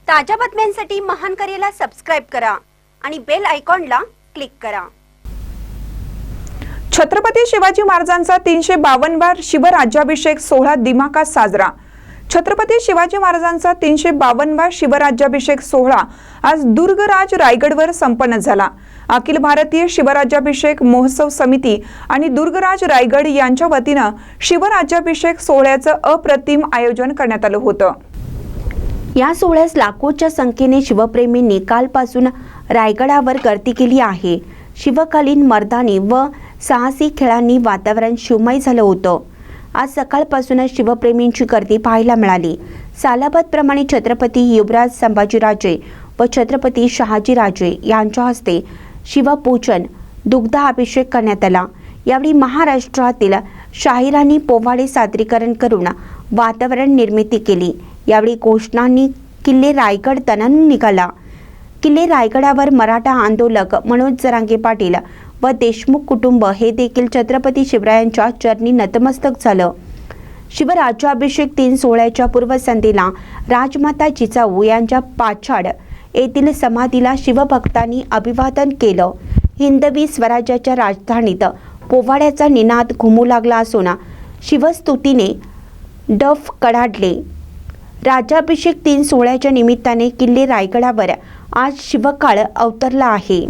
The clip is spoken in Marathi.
ताज्या बातम्यांसाठी महान करेला सबस्क्राइब करा आणि बेल आयकॉनला क्लिक करा। छत्रपती शिवाजी महाराजांचा 352वा शिवराज्याभिषेक सोहळा दिमाखात साजरा। छत्रपती शिवाजी महाराजांचा 352वा शिवराज्याभिषेक सोहळा आज दुर्गराज रायगडवर संपन्न झाला। अखिल भारतीय शिवराज्याभिषेक महोत्सव समिती आणि दुर्गराज रायगड यांच्या वतीने शिवराज्याभिषेक सोहळ्याचे अप्रतिम आयोजन करण्यात आले होते। या सोहळ्यास लाखोच्या संख्येने शिवप्रेमींनी कालपासून रायगडावर गर्दी केली आहे। शिवकालीन मर्दानी व साहसी खेळांनी वातावरण शिवमय झालं होतं। आज सकाळपासूनच शिवप्रेमींची गर्दी पाहायला मिळाली। सालाबादप्रमाणे छत्रपती युवराज संभाजीराजे व छत्रपती शहाजीराजे यांच्या हस्ते शिवपूजन दुग्धाभिषेक करण्यात आला। यावेळी महाराष्ट्रातील शाहिरांनी पोवाडे सादरीकरण करून वातावरण निर्मिती केली। यावेळी घोषणांनी किल्ले रायगड तणावून निघाला। किल्ले रायगडावर मराठा आंदोलक मनोज जरांगे पाटील व देशमुख कुटुंब हे देखील छत्रपती शिवरायांच्या चरणी नतमस्तक झालं। शिवराज्याभिषेक 3 सोहळ्याच्या पूर्वसंध्येला राजमाता जिजाऊ यांच्या पाछाड येथील समाधीला शिवभक्तांनी अभिवादन केलं। हिंदवी स्वराज्याच्या राजधानीत पोवाड्याचा निनाद घुमू लागला असून शिवस्तुतीने डफ कडाडले। राज्याभिषेक 3 सोहळ्याच्या निमित्ताने किल्ले रायगडावर आज शिवकाळ अवतरला आहे।